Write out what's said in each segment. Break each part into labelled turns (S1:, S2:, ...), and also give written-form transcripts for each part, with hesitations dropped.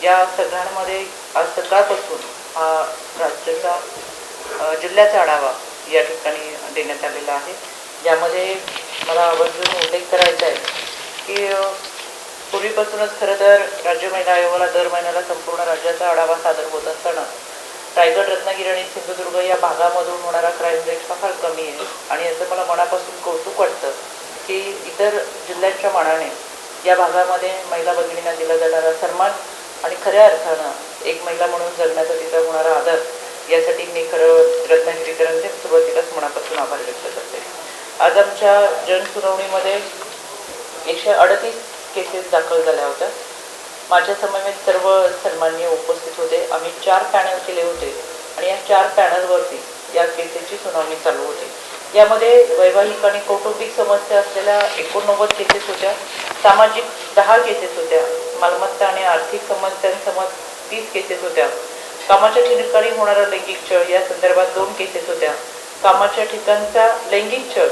S1: या सगळ्यांमध्ये आज सकाळपासून हा राज्याचा जिल्ह्याचा आढावा या ठिकाणी देण्यात आलेला आहे, ज्यामध्ये मला आवर्जून उल्लेख करायचा आहे की पूर्वीपासूनच खरं तर राज्य महिला आयोगाला दर महिन्याला संपूर्ण राज्याचा आढावा सादर होत असताना रायगड, रत्नागिरी आणि सिंधुदुर्ग या भागामधून होणारा क्राईम रेट फार कमी आहे. आणि याचं मला मनापासून कौतुक वाटतं की इतर जिल्ह्यांच्या मानाने या भागामध्ये महिला भगिनींना दिला जाणारा सन्मान आणि खऱ्या अर्थानं एक महिला म्हणून जगण्याचा तिचा होणारा आदर, यासाठी मी खरं रत्नागिरीकरांचे सुरुवातीलाच मनापासून आभार व्यक्त करते. आज आमच्या जनसुनावणीमध्ये 138 केसेस दाखल झाल्या होत्या. माझ्या समवेत सर्व सन्माननीय उपस्थित होते. आम्ही 4 पॅनल केले होते आणि या 4 पॅनलवरती या केसेसची सुनावणी चालू होती. यामध्ये वैवाहिक आणि कौटुंबिक समस्या असलेल्या 89 केसेस होत्या, सामाजिक 10 केसेस होत्या, मालमत्ता आणि आर्थिक समस्यांसमोर 30 केसेस होत्या, कामाच्या ठिकाणी होणारा लैंगिक छळ या संदर्भात 2 केसेस होत्या, कामाच्या ठिकाणचा लैंगिक छळ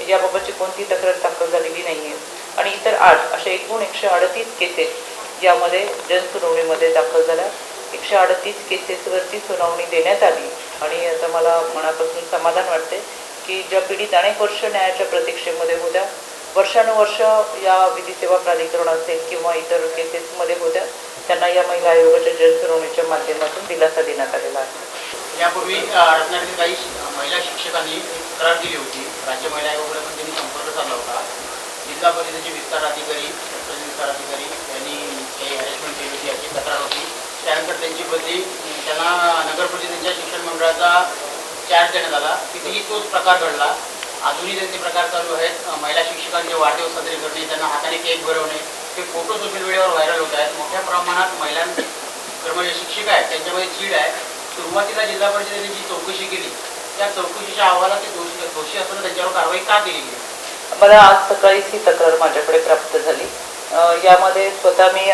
S1: याबाबतची कोणती तक्रार दाखल झालेली नाही आहे आणि इतर 8 अशा एकूण 138 केसेस यामध्ये जनसुनावणीमध्ये दाखल झाल्या. 138 केसेसवरती सुनावणी देण्यात आली आणि याचा मला मनापासून समाधान वाटते की ज्या पीडित अनेक वर्ष न्यायाच्या प्रतीक्षेमध्ये होत्या, वर्षानुवर्ष या विधी सेवा प्राधिकरण असेल किंवा इतर केसेसमध्ये होत्या, त्यांना या महिला आयोगाच्या जनसुनावणीच्या माध्यमातून दिलासा देण्यात आलेला आहे.
S2: यापूर्वी रत्नागिरीतील काही महिला शिक्षकांनी तक्रार दिली होती. राज्य महिला आयोगाकडे पण त्यांनी संपर्क साधला होता. जिल्हा परिषदेचे विस्तार अधिकारी यांनी काही हॅरेसमेंट केली होती याची तक्रार होती. त्यानंतर त्यांची बदली त्यांना नगर परिषदेच्या शिक्षण मंडळाचा चार्ज देण्यात आला. तिथेही तोच प्रकार घडला. अजूनही त्यांचे प्रकार चालू आहेत. महिला शिक्षकांचे वाढदिवस साजरे करणे, त्यांना हाताने केक भरवणे, हे फोटो सोशल मीडियावर व्हायरल होत आहेत. मोठ्या प्रमाणात महिलांचे कर्मचारी शिक्षक आहेत त्यांच्यामध्ये चीड आहे. सुरुवातीला जिल्हा परिषदेने जी चौकशी केली त्या चौकशीच्या अहवालात ते दोषी असताना त्यांच्यावर कारवाई का केली गेली?
S1: मला आज सकाळीच ही तक्रार माझ्याकडे प्राप्त झाली. यामध्ये स्वतः मी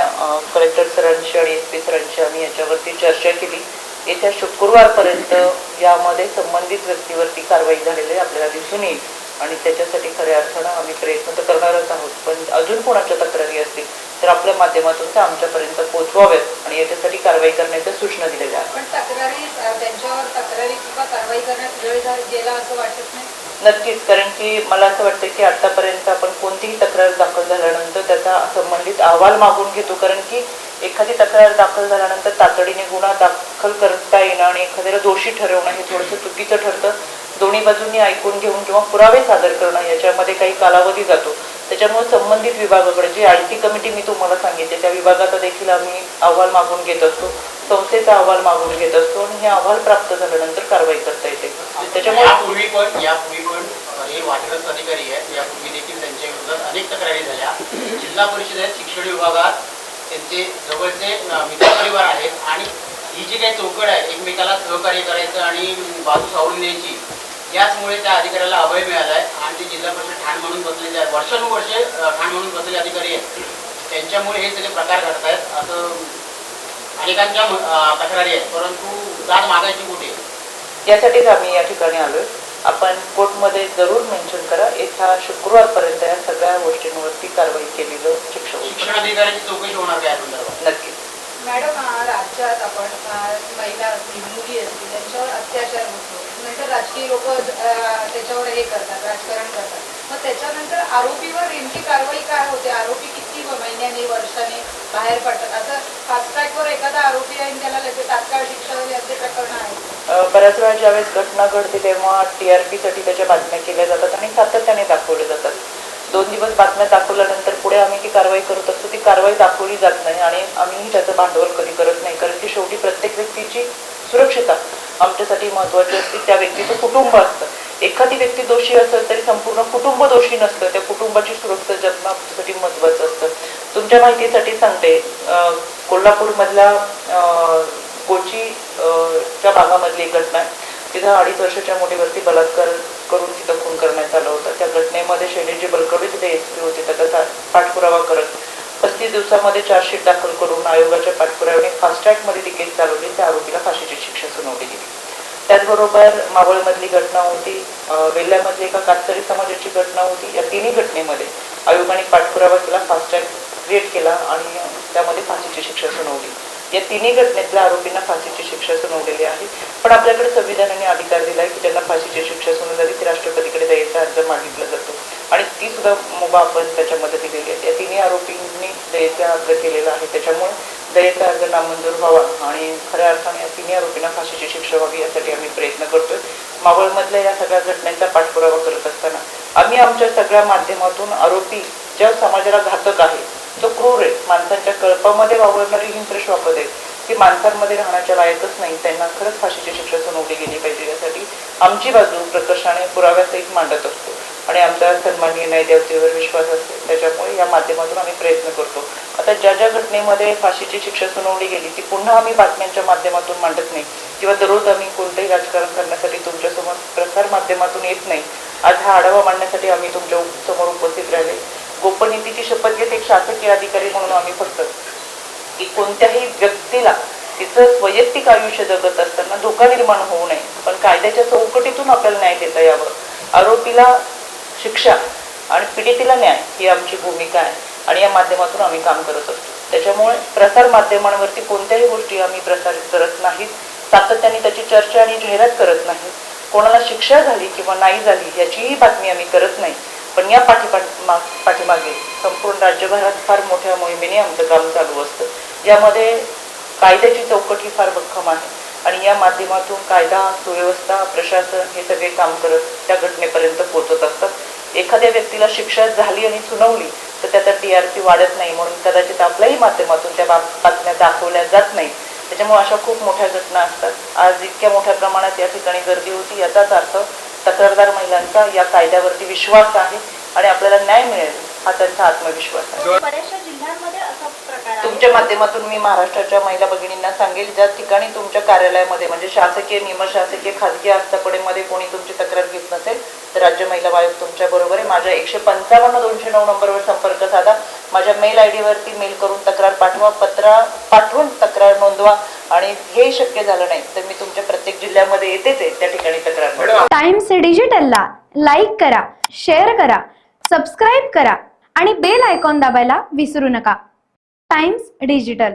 S1: कलेक्टर सरांशी आणि SP सरांशी आम्ही याच्यावरती चर्चा केली. येत्या शुक्रवारपर्यंत यामध्ये संबंधित व्यक्तीवरती कारवाई झालेली आपल्याला दिसून येईल आणि त्याच्यासाठी खऱ्या अर्थानं आम्ही प्रयत्न तर करणारच आहोत. पण अजून कोणाच्या तक्रारी असतील तर आपल्या माध्यमातून त्या आमच्यापर्यंत पोहोचवाव्यात आणि याच्यासाठी कारवाई करण्याच्या सूचना दिलेल्या आहेत.
S3: पण त्यांच्यावर तक्रारी किंवा कारवाई करण्यात वेळ गेला असं वाटत नाही?
S1: नक्कीच, कारण की मला असं वाटतं की आतापर्यंत आपण कोणतीही तक्रार दाखल झाल्यानंतर त्याचा संबंधित अहवाल मागून घेतो, कारण की एखादी तक्रार दाखल झाल्यानंतर तातडीने गुन्हा दाखल करता येणं आणि एखाद्याला दोषी ठरवणं हे थोडंसं चुकीचं ठरतं. दोन्ही बाजूंनी ऐकून घेऊन किंवा पुरावे सादर करणं याच्यामध्ये काही कालावधी जातो. त्याच्यामुळे संबंधित विभागाकडे जी IT कमिटी मी तुम्हाला सांगितले त्या विभागाचा देखील आम्ही अहवाल मागून घेत असतो, संस्थेचा अहवाल मागून घेत असतो आणि हे अहवाल प्राप्त झाल्यानंतर कारवाई करता येते.
S2: त्याच्यामुळे यापूर्वी पण हे वाटरस अधिकारी आहेत, यापूर्वी देखील त्यांच्या विरोधात अनेक तक्रारी झाल्या. जिल्हा परिषदेत शिक्षण विभागात त्यांचे जवळचे मित्रपरिवार आहेत आणि ही जी काही चौकड आहे एकमेकाला सहकार्य करायचं आणि बाजू सावरून द्यायची, याचमुळे त्या अधिकाऱ्याला अभय मिळाला आहे आणि ते जिल्हा परिषद ठाण म्हणून बसलेले आहेत, वर्षानुवर्षे ठाण म्हणून बसलेले अधिकारी आहेत. त्यांच्यामुळे हे सगळे प्रकार घडत आहेत असं अनेकांच्या तक्रारी आहेत. परंतु दाद मागायची कुठे?
S1: यासाठीच आम्ही या ठिकाणी आलोय. आपण कोर्टमध्ये जरूर मेन्शन करा, येत्या शुक्रवारपर्यंत या सगळ्या गोष्टींवरती कारवाई केलेलं
S2: शिक्षण अधिकाऱ्यांची चौकशी होणार काय संदर्भात?
S1: नक्कीच.
S3: मॅडम, राज्यात आपण महिला असतील, मुली असतील त्यांच्यावर अत्याचार होतो, नंतर राजकीय लोक त्याच्यावर हे करतात, राजकारण करतात. मग त्याच्यानंतर आरोपीवर नेमकी कारवाई काय होते? आरोपी किती महिन्याने वर्षाने बाहेर पडतात? असं फास्ट ट्रॅकवर एखादा आरोपी आहे त्याला लगेच तात्काळ शिक्षा होईल असे प्रकरण आहे?
S1: बऱ्याच वेळा ज्यावेळेस घटना घडते तेव्हा TRP साठी त्याच्या बातम्या केल्या जातात आणि सातत्याने दाखवल्या जातात. 2 दिवस बातम्या दाखवल्यानंतर पुढे आम्ही ती कारवाई करत असतो. ती कारवाई दाखवली जात नाही आणि आम्हीही त्याचं भांडवल कधी करत नाही, कारण की शेवटी प्रत्येक व्यक्तीची सुरक्षितता आमच्यासाठी महत्त्वाची असते. त्या व्यक्तीचं कुटुंब असतं. एखादी व्यक्ती दोषी असेल तरी संपूर्ण कुटुंब दोषी नसतं. त्या कुटुंबाची सुरक्षा जपणं आमच्यासाठी महत्त्वाचं असतं. तुमच्या माहितीसाठी सांगते, कोल्हापूरमधल्या कोची च्या भागामधली एक घटना आहे. तिथं 2.5 वर्षाच्या मुलीवरती बलात्कार करून तिथं खून करण्यात आला होता. त्या घटनेमध्ये शैलेजी बलकवडे तिथे SP होते. त्याचा पाठपुरावा करत 35 दिवसामध्ये चार्जशीट दाखल करून आयोगाच्या पाठपुराव्याने फास्ट ट्रॅकमध्ये ती केस चालवली. त्या आरोपीला फाशीची शिक्षा सुनावली गेली. त्याचबरोबर मावळमधली घटना होती, वेल्ल्यामधली एका कातकरी समाजाची घटना होती. या तिन्ही घटनेमध्ये आयोगाने पाठपुरावा केला, फास्ट ट्रॅक क्रिएट केला आणि त्यामध्ये फाशीची शिक्षा सुनावली. या तिन्ही घटनेतल्या आरोपींना फाशीची शिक्षा सुनावलेली आहे. पण आपल्याकडे संविधानाने अधिकार दिला आहे की त्यांना फाशीची शिक्षा सुनावली ती राष्ट्रपतीकडे दयेचा अर्ज मागितला जातो आणि ती सुद्धा मुभा आपण त्याच्यामध्ये दिलेली आहे. या तिन्ही आरोपींनी दयेचा अर्ज केलेला आहे. त्याच्यामुळे दयेचा अर्ज नामंजूर व्हावा आणि खऱ्या अर्थाने या तिन्ही आरोपींना फाशीची शिक्षा व्हावी यासाठी आम्ही प्रयत्न करतोय. मावळमधल्या या सगळ्या घटनांचा पाठपुरावा करत असताना आम्ही आमच्या सगळ्या माध्यमातून आरोपी ज्या समाजाला घातक आहे, तो क्रूर आहे, माणसांच्या कळपामध्ये वावरणारी हिंस्र श्वापद आहे, ती माणसांमध्ये राहण्याच्या लायकच नाही, त्यांना खरंच फाशीची शिक्षा सुनावली गेली पाहिजे यासाठी आमची बाजू प्रकर्षाने पुराव्यासहित मांडत असतो आणि आमचा सन्माननीय न्यायदेवतेवर विश्वास असतो. त्याच्यामुळे या माध्यमातून आम्ही प्रयत्न करतो. आता ज्या घटनेमध्ये फाशीची शिक्षा सुनावली गेली ती पुन्हा आम्ही बातम्यांच्या माध्यमातून मांडत नाही किंवा दररोज आम्ही कोणतेही राजकारण करण्यासाठी तुमच्यासमोर प्रसार माध्यमातून येत नाही. आज हा आढावा मांडण्यासाठी आम्ही तुमच्या समोर उपस्थित राहिले. गोपनीयतेची शपथ घेत एक शासकीय अधिकारी म्हणून आम्ही फक्त की कोणत्याही व्यक्तीला तिचं वैयक्तिक आयुष्य जगत असताना धोका निर्माण होऊ नये, पण कायद्याच्या चौकटीतून आपल्याला न्याय देता यावं, आरोपीला शिक्षा आणि पीडितेला न्याय ही आमची भूमिका आहे आणि या माध्यमातून आम्ही काम करत असतो. त्याच्यामुळे प्रसार माध्यमांवरती कोणत्याही गोष्टी आम्ही प्रसारित करत नाहीत, सातत्याने त्याची चर्चा आणि जाहिरात करत नाही, कोणाला शिक्षा झाली किंवा नाही झाली याचीही बातमी आम्ही करत नाही. पण या पाठीमागे संपूर्ण राज्यभरात फार मोठ्या मोहिमेने आमचं काम चालू असतं. यामध्ये कायद्याची चौकट ही फार भक्कम आहे आणि या माध्यमातून कायदा, सुव्यवस्था, प्रशासन हे सगळे काम करत त्या घटनेपर्यंत पोहोचत असतात. एखाद्या व्यक्तीला शिक्षा झाली आणि सुनावली तर त्याचा TRP वाढत नाही, म्हणून कदाचित आपल्याही माध्यमातून त्या बातम्या दाखवल्या जात नाही. त्याच्यामुळे अशा खूप मोठ्या घटना असतात. आज इतक्या मोठ्या प्रमाणात या ठिकाणी गर्दी होती याचाच अर्थ तक्रारदार महिलांचा या कायद्यावरती विश्वास आहे आणि आपल्याला न्याय मिळेल हा त्यांचा आत्मविश्वास आहे.
S4: बऱ्याचशा जिल्ह्यांमध्ये असा प्रकार आहे.
S1: तुमच्या माध्यमातून मी महाराष्ट्राच्या महिला भगिनींना सांगेल, ज्या ठिकाणी तुमच्या कार्यालयामध्ये म्हणजे शासकीय, निमशासकीय, खाजगी आस्थापनेमध्ये कोणी तुमची तक्रार घेत नसेल तर राज्य महिला आयोग तुमच्या बरोबर आहे. माझ्या 155-209 नंबरवर संपर्क साधा, माझ्या मेल ID वरती मेल करून तक्रार पाठवा, पत्र पाठवून तक्रार नोंदवा आणि हे शक्य झालं नाही तर मी तुमच्या प्रत्येक जिल्ह्यामध्ये येतेच आहे त्या ठिकाणी तक्रार.
S5: टाइम्स डिजिटलला लाईक करा, शेअर करा, सबस्क्राईब करा आणि बेल आयकॉन दाबायला विसरू नका. Times digital.